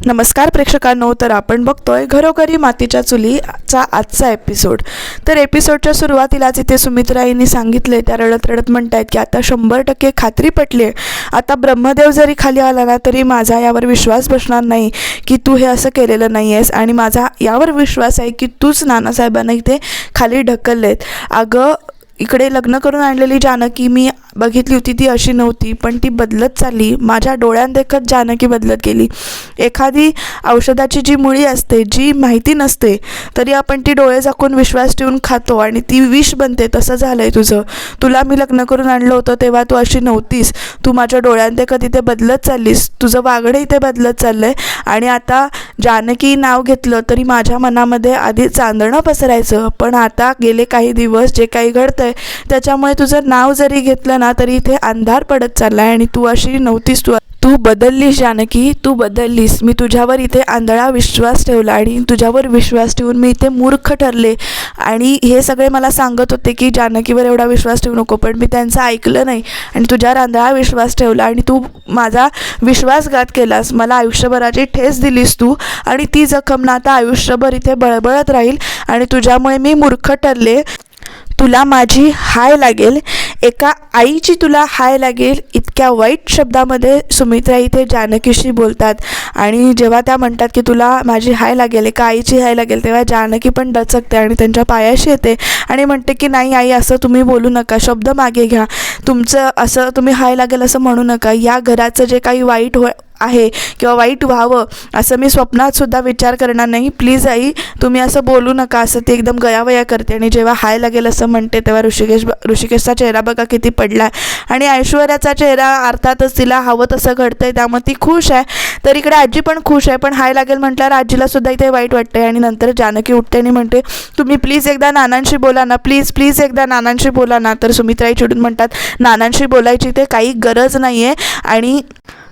नमस्कार प्रेक्षकांनो, तर आपण बघतोय घरोघरी मातीच्या चुलीचा आजचा एपिसोड. तर एपिसोडच्या सुरुवातीलाच इथे सुमित्राईंनी सांगितले, त्या रडत रडत म्हणतायत की आता 100% खात्री पटली आहे. आता ब्रह्मदेव जरी खाली आला ना तरी माझा यावर विश्वास बसणार नाही की तू हे असं केलेलं नाही आहेस, आणि माझा यावर विश्वास आहे की तूच नानासाहेबांना इथे खाली ढकललेत. अगं, इकडे लग्न करून आणलेली जानकी मी बघितली होती, ती अशी नव्हती, पण ती बदलत चालली. माझ्या डोळ्यांदेखत जानकी बदलत गेली. एखादी औषधाची जी मुळी असते, जी माहिती नसते, तरी आपण ती डोळे झाकून विश्वास ठेवून खातो आणि ती विष बनते. तसं झालं आहे तुझं. तुला मी लग्न करून आणलं होतं तेव्हा तू अशी नव्हतीस. तू माझ्या डोळ्यांदेखत इथे बदलत चाललीस. तुझं वागणं इथे बदलत चाललं आहे. आणि आता जानकी नाव घेतलं तरी माझ्या मनामध्ये आधी चांदणं पसरायचं, पण आता गेले काही दिवस जे काही घडतं आहे त्याच्यामुळे तुझं नाव जरी घेतलं ना तरी इथे अंधार पडत चालला आहे. आणि तू अशी नव्हतीस. तू बदललीस जानकी, तू बदललीस. मी तुझ्यावर इथे आंधळा विश्वास ठेवला आणि तुझ्यावर विश्वास ठेवून मी इथे मूर्ख ठरले. आणि हे सगळे मला सांगत होते की जानकीवर एवढा विश्वास ठेवू नको, पण मी त्यांचं ऐकलं नाही आणि तुझ्यावर आंधळा विश्वास ठेवला आणि तू माझा विश्वासघात केलास. मला आयुष्यभराची ठेस दिलीस तू, आणि ती जखम ना आता आयुष्यभर इथे बळबळत राहील. आणि तुझ्यामुळे मी मूर्ख ठरले. तुला माझी हाय लागेल, एका आईची तुला हाय लागेल, इतक्या वाईट शब्दामध्ये सुमित्रा इथे जानकीशी बोलतात. आणि जेव्हा त्या म्हणतात की तुला माझी हाय लागेल, एका आईची हाय लागेल, तेव्हा जानकी पण डचकते आणि त्यांच्या पायाशी येते आणि म्हणते की नाही आई, असं तुम्ही बोलू नका, शब्द मागे घ्या. तुमचं असं तुम्ही हाय लागेल असं म्हणू नका. या घराचं जे काही वाईट आहे किंवा वाईट व्हावं असं मी स्वप्नातसुद्धा विचार करणार नाही. प्लीज आई, तुम्ही असं बोलू नका, असं ती एकदम गयावया करते. आणि जेव्हा हाय लागेल असं म्हणते तेव्हा ऋषिकेशचा चेहरा बघा किती पडला आहे. आणि ऐश्वर्याचा चेहरा अर्थातच तिला हवं तसं घडतंय, त्यामुळे ती खुश आहे. तर इकडे आजी पण खुश आहे, पण हाय लागेल म्हटल्यावर आजीलासुद्धा इथे वाईट वाटतंय. आणि नंतर जानकी उठते आणि म्हणते तुम्ही प्लीज एकदा नानांशी बोला ना, प्लीज एकदा नानांशी बोला ना. तर सुमित्राई चिडून म्हणतात नानांशी बोलायची ते काही गरज नाही आहे आणि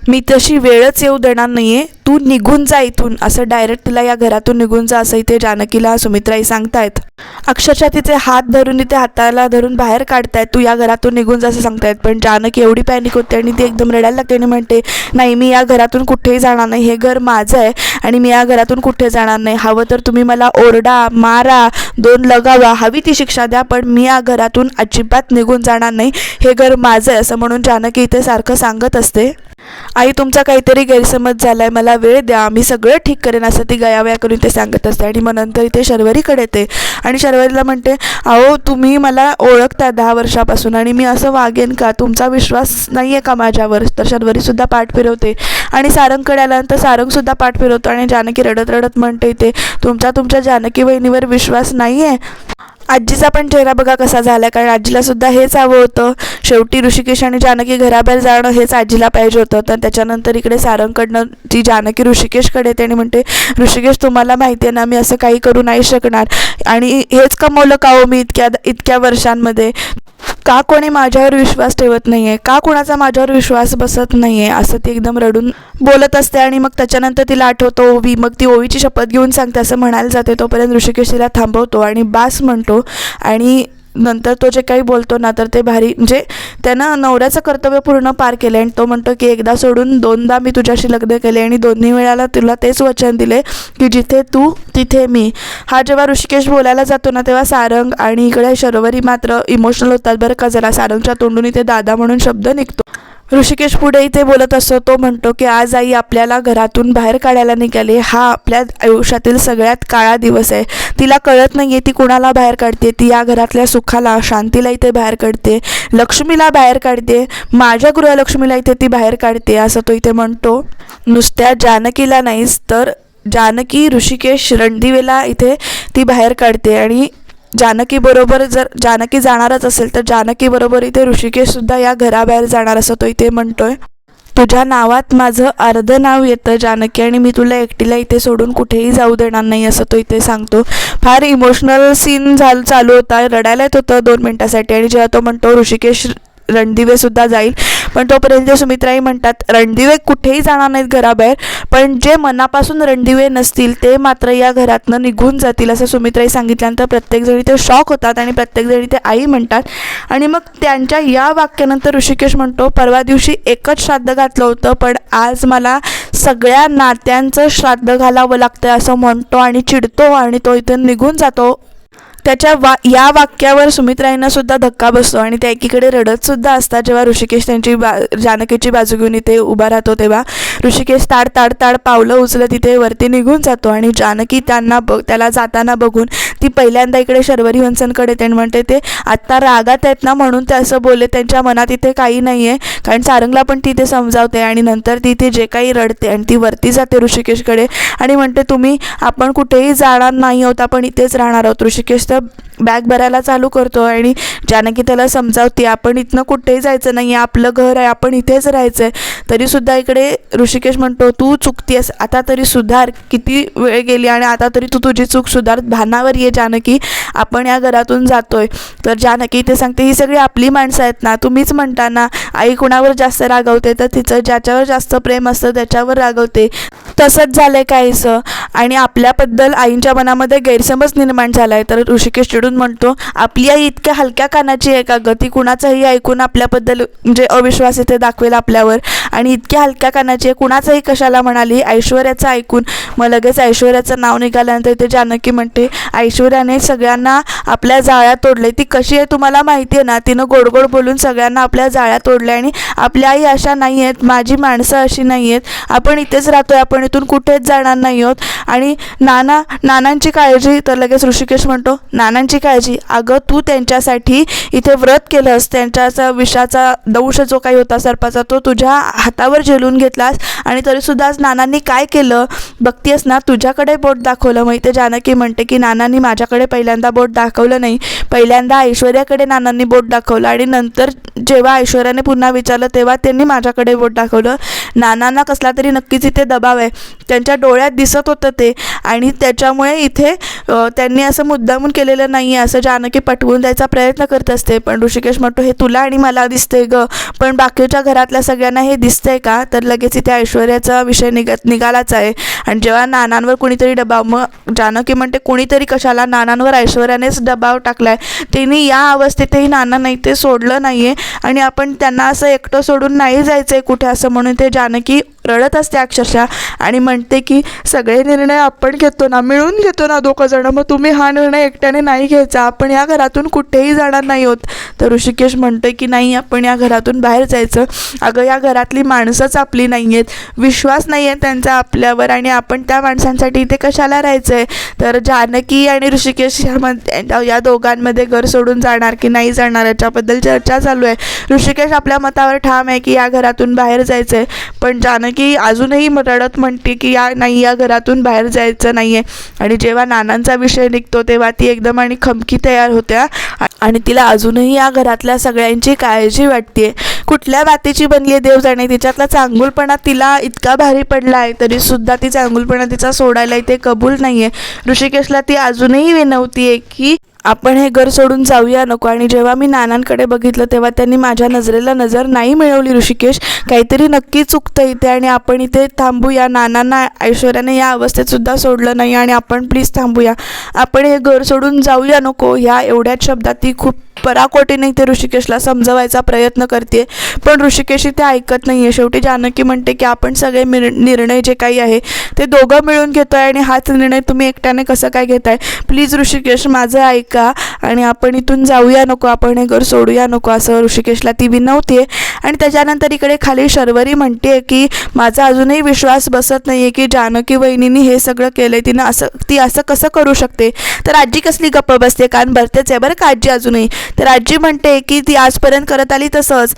मी तशी वेळच येऊ देणार नाही आहे. तू निघून जा इथून, असं डायरेक्ट तिला या घरातून निघून जा असं इथे जानकीला सुमित्राई सांगतायत. अक्षरशः तिचे हात धरून इथे हाताला धरून बाहेर काढतायत, तू या घरातून निघून जा असं सांगतायत. पण जानकी एवढी पॅनिक होते आणि ती एकदम रडायला लागते आणि म्हणते नाही, मी या घरातून कुठेही जाणार नाही. हे घर माझं आहे आणि मी या घरातून कुठे जाणार नाही. हवं तर तुम्ही मला ओरडा, मारा, 2 लगावा, हवी ती शिक्षा द्या, पण मी या घरातून अजिबात निघून जाणार नाही. हे घर माझं आहे असं म्हणून जानकी इथे सारखं सांगत असते. आई, तुमचा काहीतरी गैरसमज झाला आहे, मला वेळ द्या, मी सगळं ठीक करेन असं ती गयावया करून ते सांगत असते. आणि मग नंतर इथे शर्वरीकडे येते आणि शर्वरीला म्हणते अहो, तुम्ही मला ओळखता 10 वर्षापासून आणि मी असं वागेन का? तुमचा विश्वास नाही आहे का माझ्यावर? तर शर्वरीसुद्धा पाठ फिरवते आणि सारंगकडे आल्यानंतर सारंगसुद्धा पाठ फिरवतो आणि जानकी रडत रडत म्हणते इथे तुमच्या जानकी बहिणीवर विश्वास नाही आहे. आजीचा पण चेहरा बघा कसा झाला, कारण आजीलासुद्धा हेच हवं होतं. शेवटी ऋषिकेश आणि जानकी घराबाहेर जाणं हेच आजीला पाहिजे होतं. तर त्याच्यानंतर इकडे सारंगकडनं ती जानकी ऋषिकेशकडे येते आणि म्हणते ऋषिकेश, तुम्हाला माहिती आहे ना मी असं काही करू नाही शकणार, आणि हेच कमवलं का हो मी इतक्या वर्षांमध्ये? का कोणी माझ्यावर विश्वास ठेवत नाही आहे? का कोणाचा माझ्यावर विश्वास बसत नाही आहे? असं ती एकदम रडून बोलत असते. आणि मग त्याच्यानंतर तिला आठवतो ओवी. मग ती ओवीची शपथ घेऊन सांगते असं म्हणायला जाते, तोपर्यंत ऋषिकेश तिला थांबवतो आणि बास म्हणतो. आणि नंतर तो जे काही बोलतो ना तर ते भारी, म्हणजे त्यानं नवऱ्याचं कर्तव्य पूर्ण पार केलं. आणि तो म्हणतो की एकदा सोडून 2दा मी तुझ्याशी लग्न केले आणि 2ही वेळाला तुला तेच वचन दिले की जिथे तू तिथे मी. हा जेव्हा ऋषिकेश बोलायला जातो ना तेव्हा सारंग आणि इकडे शर्वरी मात्र इमोशनल होतात बरं का जरा. सारंगच्या तोंडून इथे दादा म्हणून शब्द निघतो. ऋषिकेश पुढे इथे बोलत असतो. तो म्हणतो की आज आई आपल्याला घरातून बाहेर काढायला निघाली. हा आपल्या आयुष्यातील सगळ्यात काळा दिवस आहे. तिला कळत नाही आहे ती कुणाला बाहेर काढते. ती या घरातल्या सुखाला, शांतीला इथे बाहेर काढते, लक्ष्मीला बाहेर काढते, माझ्या गृहलक्ष्मीला इथे ती बाहेर काढते असं तो इथे म्हणतो. नुसत्या जानकीला नाहीच तर जानकी, ऋषिकेश, रणदिवेला इथे ती बाहेर काढते. आणि जानकीबरोबर जर जानकी जाणारच असेल तर जानकीबरोबर इथे ऋषिकेशसुद्धा या घराबाहेर जाणार असं तो इथे म्हणतोय. तुझ्या नावात माझं अर्ध नाव येतं जानकी, आणि मी तुला एकटीला इथे सोडून कुठेही जाऊ देणार नाही असं तो इथे सांगतो. फार इमोशनल सीन चालू होता, रडायला येत होतं 2 मिनिटासाठी. आणि जेव्हा तो म्हणतो ऋषिकेश रणदिवेसुद्धा जाईल, पण तोपर्यंत सुमित्राई म्हणतात रणदिवे कुठेही जाणार नाहीत घराबाहेर, पण जे मनापासून रणदिवे नसतील ते मात्र या घरातनं निघून जातील असं सुमित्राई सांगितल्यानंतर प्रत्येकजणी ते शॉक होतात आणि प्रत्येकजणी ते आई म्हणतात. आणि मग त्यांच्या या वाक्यानंतर ऋषिकेश म्हणतो परवा दिवशी एकच श्राद्ध घातलं होतं, पण आज मला सगळ्या नात्यांचं श्राद्ध घालावं लागतं असं म्हणतो आणि चिडतो आणि तो इथून निघून जातो. त्याच्या या वाक्यावर सुमित्राईंना सुद्धा धक्का बसतो आणि त्या एकीकडे रडत सुद्धा असतात. जेव्हा ऋषिकेश त्यांची जानकीची बाजू घेऊन इथे उभा राहतो तेव्हा ऋषिकेश ताड पावलं उचलत तिथे वरती निघून जातो आणि जानकी त्याला जाताना बघून ती पहिल्यांदा इकडे शर्वरी वंशनकडे येते आणि म्हणते ते आत्ता रागात आहेत ना म्हणून ते असं बोलले, त्यांच्या मनात इथे काही नाही आहे. कारण सारंगला पण ती ते समजावते आणि नंतर ती इथे जे काही रडते आणि ती वरती जाते ऋषिकेशकडे आणि म्हणते आपण कुठेही जाणार नाही आहोत, आपण इथेच राहणार आहोत. ऋषिकेश तर बॅग भरायला चालू करतो आणि जानकी त्याला समजावते आपण इथनं कुठेही जायचं नाही आहे, आपलं घर आहे, आपण इथेच राहायचं आहे. तरीसुद्धा इकडे ऋषिकेश म्हणतो तू चुकतीयस, आता तरी सुधार, किती वेळ गेली आणि आता तरी तू तुझी चूक सुधार, भानावर ये जानकी, आपण या घरातून जातोय. तर जानकी ते सांगते ही सगळी आपली माणसं आहेत ना, तुम्हीच म्हणता ना आई कुणावर जास्त रागवते तर तिचं ज्याच्यावर जास्त प्रेम असतं त्याच्यावर रागवते, तसंच झालंय काहीसं आणि आपल्याबद्दल आईंच्या मनामध्ये गैरसमज निर्माण झाला आहे. तर ऋषिकेश चिडून म्हणतो आपली आई इतक्या हलक्या कानाची आहे का गं, ती कुणाचंही ऐकून आपल्याबद्दल म्हणजे अविश्वास इथे दाखवेल आपल्यावर आणि इतक्या हलक्या कानाची आहे, कुणाचंही कशाला म्हणाली, ऐश्वर्याचं ऐकून. मग लगेच ऐश्वर्याचं नाव निघाल्यानंतर इथे जानकी म्हणते ऐश्वर्याने सगळ्यांना आपल्या जाळ्या तोडले, ती कशी आहे तुम्हाला माहिती आहे ना, तिनं गोड बोलून सगळ्यांना आपल्या जाळ्या तोडल्या आणि आपल्या आई अशा नाही आहेत, माझी माणसं अशी नाही आहेत, आपण इथेच राहतोय, आपण इथून कुठेच जाणार नाही आहोत. आणि नानांची काळजी. तर लगेच ऋषिकेश म्हणतो नानांची काळजी, अगं तू त्यांच्यासाठी इथे व्रत केलंस, त्यांच्याचा विषाचा दंश जो काही होता सर्पाचा तो तुझ्या हातावर झेलून घेतलास आणि तरीसुद्धा आज नानांनी काय केलं बघतीयस ना, तुझ्याकडे बोट दाखवलं. मग इथे जानकी म्हणते की नानांनी माझ्याकडे पहिल्यांदा बोट दाखवलं नाही, पहिल्यांदा ऐश्वर्याकडे नानांनी बोट दाखवलं आणि नंतर जेव्हा ऐश्वर्याने पुन्हा विचारलं तेव्हा त्यांनी माझ्याकडे बोट दाखवलं. नानांना कसला तरी नक्कीच इथे दबाव आहे, त्यांच्या डोळ्यात दिसत होतं ते आणि त्याच्यामुळे इथे त्यांनी असं मुद्दामून केलेलं नाही आहे असं जानकी पटवून द्यायचा प्रयत्न करत असते. पण ऋषिकेश म्हणतो हे तुला आणि मला दिसतंय गं, पण बाकीच्या घरातल्या सगळ्यांना हे दिसतंय का. तर लगेच इथे ऐश्वर्याचा विषय निघालाच आहे आणि जेव्हा नानांवर कुणीतरी दबाव, मग जानकी म्हणते कुणीतरी कशाला, नानांवर ऐश्वर्यानेच दबाव टाकलाय, त्यांनी या अवस्थेतही नाना नाही ते सोडलं नाही आहे आणि आपण त्यांना असं एकटं सोडून नाही जायचं आहे कुठे असं म्हणून ते जानकी रडत असते अक्षरशः आणि म्हणते की सगळे निर्णय आपण घेतो ना, मिळून घेतो ना दोघं जण, मग तुम्ही हा निर्णय एकट्याने नाही घ्यायचा, आपण या घरातून कुठेही जाणार नाही आहोत. तर ऋषिकेश म्हणतोय की नाही आपण या घरातून बाहेर जायचं, अगं या घरातली माणसंच आपली नाही आहेत, विश्वास नाही आहे त्यांचा आपल्यावर आणि आपण त्या माणसांसाठी इथे कशाला राहायचं आहे. तर जानकी आणि ऋषिकेश या दोघांमध्ये घर सोडून जाणार की नाही जाणार याच्याबद्दल चर्चा चालू आहे. ऋषिकेश आपल्या मतावर ठाम आहे की या घरातून बाहेर जायचं आहे, पण जानकी अजूनही रडत म्हणते की या घरातून बाहेर जायचं नाही आहे. आणि जेव्हा नानांचा विषय निघतो तेव्हा ती एकदम आणि खमकी तयार होत्या आणि तिला अजूनही या घरातल्या सगळ्यांची काळजी वाटते. कुठल्या मातीची बनली आहे देव जाणे, तिच्यातला चांगुलपणा तिला इतका भारी पडला आहे तरीसुद्धा ती चांगुलपणा तिचा सोडायला इथे कबूल नाही आहे. ऋषिकेशला ती अजूनही विनवती आहे की आपण हे घर सोडून जाऊया नको. आणि जेव्हा मी नानांकडे बघितलं तेव्हा त्यांनी माझ्या नजरेला नजर नाही मिळवली. ऋषिकेश काहीतरी नक्की चुकतं इथे आणि आपण इथे थांबूया, नानांना ऐश्वर्याने या अवस्थेत सुद्धा सोडलं नाही आणि आपण प्लीज थांबूया, आपण हे घर सोडून जाऊया नको. ह्या एवढ्याच शब्दात ती खूप पराकोटीने ते ऋषिकेशला समजवायचा प्रयत्न करते पण ऋषिकेश ते ऐकत नाही आहे. शेवटी जानकी म्हणते की आपण सगळे निर्णय जे काही आहे ते दोघं मिळून घेतो आहे आणि हाच निर्णय तुम्ही एकट्याने कसं काय घेताय, प्लीज ऋषिकेश माझं ऐका आणि आपण इथून जाऊया नको, आपण हे घर सोडूया नको असं ऋषिकेशला ती विनवते. आणि त्याच्यानंतर इकडे खाली शर्वरी म्हणते की माझा अजूनही विश्वास बसत नाही आहे की जानकी वहिनींनी हे सगळं केलं आहे, ती असं कसं करू शकते. तर आजी कसली गप्प बसते, कान भरतेच आहे बरं का आजी अजूनही. तर आजी म्हणते की ती आजपर्यंत करत आली तसंच,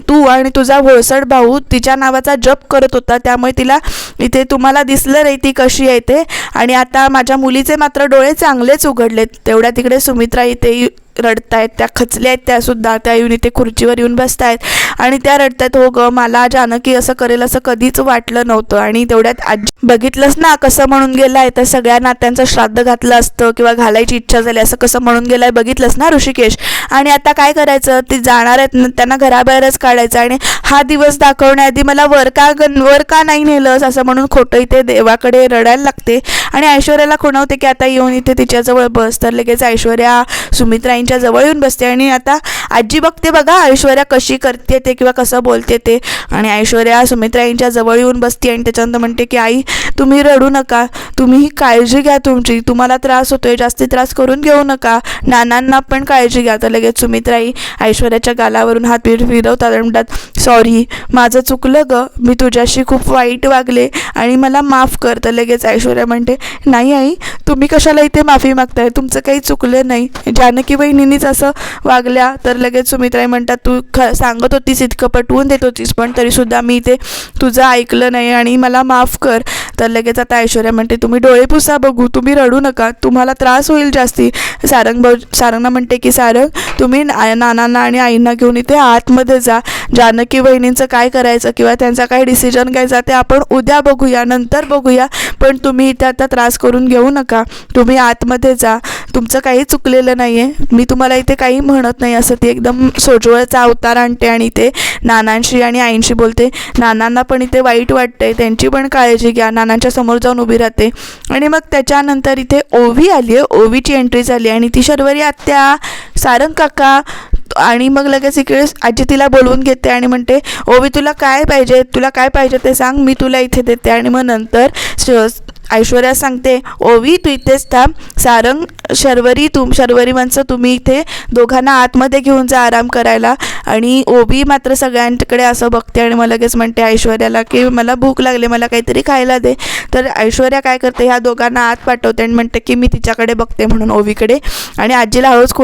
तू आणि तुझा भोळसट भाऊ तिच्या नावाचा जप करत होता, त्यामुळे तिला इथे तुम्हाला दिसलं नाही ती कशी आहे ते. आणि आता माझ्या मुलीचे मात्र डोळे चांगलेच उघडलेत. तेवढ्या तिकडे सुमित्रा इथे रडतायत, त्या खचल्या आहेत, त्यासुद्धा त्या येऊन इथे खुर्चीवर येऊन बसतायत आणि त्या रडतायत. हो ग, मला जानकी असं करेल असं कधीच वाटलं नव्हतं. आणि तेवढ्यात आजी बघितलंच ना कसं म्हणून गेलाय, तर सगळ्या नात्यांचं श्राद्ध घातलं असतं किंवा घालायची इच्छा झाली असं कसं म्हणून गेलाय बघितलंच ना ऋषिकेश. आणि आता काय करायचं, ती जाणार आहेत त्यांना घराबाहेरच काढायचं आणि हा दिवस दाखवण्याआधी मला वर का नाही नेलंस असं म्हणून खोटं इथे देवाकडे रडायला लागते आणि ऐश्वर्याला खुणवते की आता येऊन इथे तिच्याजवळ बस. तर लगेच ऐश्वर्या सुमित्राईंच्या सुमित्राईंच्या जवळ येऊन बसते आणि आता आजी बघते बघा ऐश्वर्या कशी करते ते किंवा कसं बोलते ते, आणि ऐश्वर्या सुमित्राईंच्या जवळ येऊन बसते आणि त्याच्यानंतर म्हणते की आई तुम्ही रडू नका, तुम्ही ही काळजी घ्या तुमची, तुम्हाला त्रास होतोय जास्ती त्रास करून घेऊ नका, नानांना पण काळजी घ्या. तर लगेच सुमित्राई ऐश्वर्याच्या गालावरून हात फिरवतात आणि म्हणतात सॉरी माझं चुकलं ग, मी तुझ्याशी खूप वाईट वागले आणि मला माफ कर. तर लगेच ऐश्वर्या म्हणते नाही आई तुम्ही कशाला इथे माफी मागताय, तुमचं काही चुकलं नाही, जानकी वहिनीनीच असं वागल्या. तर लगेच सुमित्राई म्हणतात तू सांगत होतीस इतकं पटवून देत होतीस पण तरीसुद्धा मी ते तुझं ऐकलं नाही आणि मला माफ कर. तर लगेच आता ऐश्वर्या म्हणते तुम्ही डोळे पुसा बघू, तुम्ही रडू नका, तुम्हाला त्रास होईल जास्ती. सारंगना म्हणते की सारंग तुम्ही नानांना आणि आईंना घेऊन इथे आतमध्ये जा, जानकी वहिनींचं काय करायचं किंवा त्यांचा काय डिसिजन घ्यायचा ते आपण उद्या बघूया, नंतर बघूया, पण तुम्ही इथे आता त्रास करून घेऊ नका, तुम्ही आतमध्ये जा, तुमचं काही चुकलेलं नाही आहे, मी तुम्हाला इथे काही म्हणत नाही. असं ती एकदम सोजवळचा अवतार आणते आणि ते नानांशी आणि आईंशी बोलते. नानांना पण इथे वाईट वाटतंय, त्यांची पण काळजी घ्या, नानांच्या समोर जाऊन उभी राहते. आणि मग त्याच्यानंतर इथे ओवी आली आहे, ओवीची एंट्री झाली आणि ती शर्वरी आत्या, सारंग काका, आणि मग लगेच इकडे आजी तिला बोलवून घेते आणि म्हणते ओवी तुला काय पाहिजे ते सांग, मी तुला इथे देते. आणि मग नंतर ऐश्वर्या सांगते ओवी तू इथेच थांब, सारंग शर्वरी माणसं तुम्ही इथे दोघांना आतमध्ये घेऊन जा आराम करायला. आणि ओवी मात्र सगळ्यांकडे असं बघते आणि मग लगेच म्हणते ऐश्वर्याला की मला भूक लागले, मला काहीतरी खायला दे. तर ऐश्वर्या काय करते ह्या दोघांना आत पाठवते आणि म्हणते की मी तिच्याकडे बघते म्हणून ओवीकडे. आणि आजीला हळूच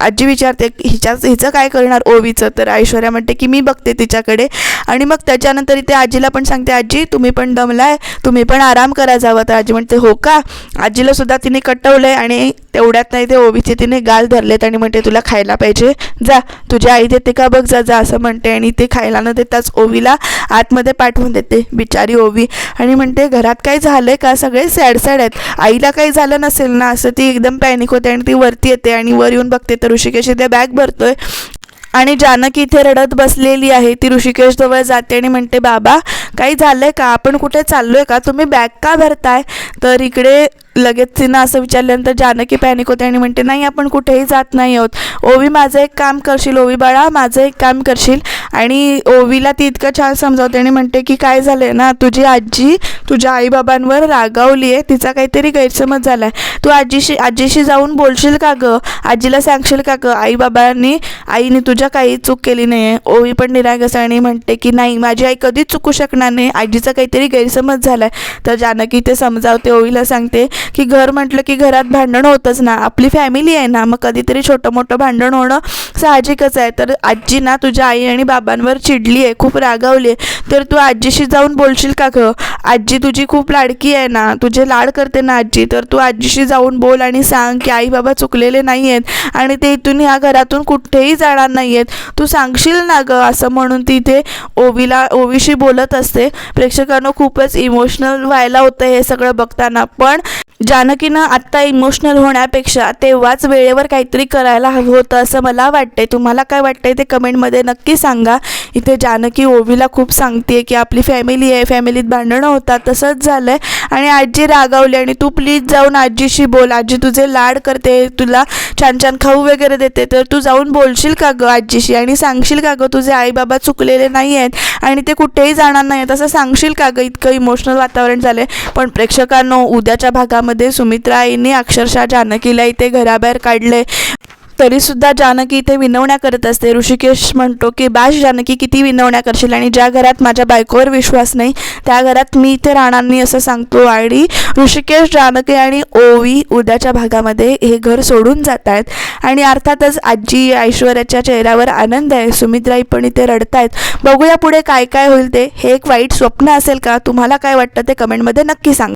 आजी विचारते हिचं काय करणार ओवीचं. तर ऐश्वर्या म्हणते की मी बघते तिच्याकडे. आणि मग त्याच्यानंतर इथे आजीला पण सांगते आजी तुम्ही पण दमलाय, तुम्ही पण आराम करा जावं. तर आजी म्हणते हो का. आजीला सुद्धा तिने कटवलंय आणि तेवढ्यात नाही ते ओवीचे तिने गाल धरलेत आणि म्हणते तुला खायला पाहिजे, जा तुझी आई देते का बघ जा जा असं म्हणते. आणि ते खायला न देताच ओवीला आतमध्ये पाठवून देते बिचारी ओवी. आणि म्हणते घरात काही झालंय का, सगळे सॅड आहेत, आईला काही झालं नसेल ना, असं ती एकदम पॅनिक होते. आणि ती वरती येते आणि वर येऊन बघते तर ऋषिकेश इथे बॅग भरतोय आणि जानकी इथे रडत बसलेली आहे. ती ऋषिकेश जवळ जाते आणि म्हणते बाबा काही झालंय का, आपण कुठे चाललोय का, तुम्ही बॅग का भरताय. तर इकडे लगेच तिनं असं विचारल्यानंतर जानकी पॅनिक होते आणि म्हणते नाही आपण कुठेही जात नाही आहोत, ओवी माझं एक काम करशील, ओवी बाळा माझं एक काम करशील. आणि ओवीला ती इतकं छान समजावते आणि म्हणते की काय झालंय ना, तुझी आजी तुझ्या आईबाबांवर रागावली आहे, तिचा काहीतरी गैरसमज झाला आहे, तू आजीशी जाऊन बोलशील का गं, आजीला सांगशील का गं आईने तुझ्या काही चूक केली नाही आहे. ओवी पण निरागसाने म्हणते की नाही माझी आई कधीच चुकू शकणार नाही, आजीचा काहीतरी गैरसमज झाला आहे. तर जानकी ते समजावते, ओवीला सांगते की घर म्हटलं की घरात भांडण होतंच ना, आपली फॅमिली आहे ना, मग कधीतरी छोटं मोठं भांडण होणं साहजिकच आहे. तर आजी ना तुझ्या आई आणि बाबांवर चिडली आहे, खूप रागावली आहे, तर तू आजीशी जाऊन बोलशील का गं, आजी तुझी खूप लाडकी आहे ना, तुझे लाड करते ना आजी, तर तू आजीशी जाऊन बोल आणि सांग की आई बाबा चुकलेले नाही आहेत आणि ते इथून ह्या घरातून कुठेही जाणार नाही आहेत, तू सांगशील ना गं. असं म्हणून तिथे ओवीशी बोलत असते. प्रेक्षकांना खूपच इमोशनल व्हायला होतं हे सगळं बघताना, पण जानकीनं आत्ता इमोशनल होण्यापेक्षा तेव्हाच वेळेवर काहीतरी करायला हवं होतं असं मला वाटतंय. तुम्हाला काय वाटतंय ते कमेंटमध्ये नक्की सांगा. इथे जानकी ओवीला खूप सांगते की आपली फॅमिली आहे, फॅमिलीत भांडणं होतात, तसंच झालं आहे आणि आजी रागावली आणि तू प्लीज जाऊन आजीशी बोल, आजी तुझे लाड करते, तुला छान छान खाऊ वगैरे देते, तर तू जाऊन बोलशील का गं आजीशी आणि सांगशील का गं तुझे आई बाबा चुकलेले नाही आहेत आणि ते कुठेही जाणार नाही आहेत असं सांगशील का गं. इतकं इमोशनल वातावरण झालं आहे. पण प्रेक्षकांनो उद्याच्या भागामध्ये सुमित्रा आईने अक्षरशः जानकीला इथे घराबाहेर काढले, तरीसुद्धा जानकी इथे विनवण्या करत असते. ऋषिकेश म्हणतो की बाश जानकी किती विनवण्या करशील आणि ज्या घरात माझ्या बायकोवर विश्वास नाही त्या घरात मी इथे राहणार नाही असं सांगतो. आणि ऋषिकेश, जानकी आणि ओवी उद्याच्या भागामध्ये हे घर सोडून जात आहेत आणि अर्थातच आजी ऐश्वर्याच्या चेहऱ्यावर आनंद आहे, सुमित्राई पण इथे रडतायत. बघूया पुढे काय काय होईल ते. हे एक वाईट स्वप्न असेल का, तुम्हाला काय वाटतं ते कमेंटमध्ये नक्की सांगा.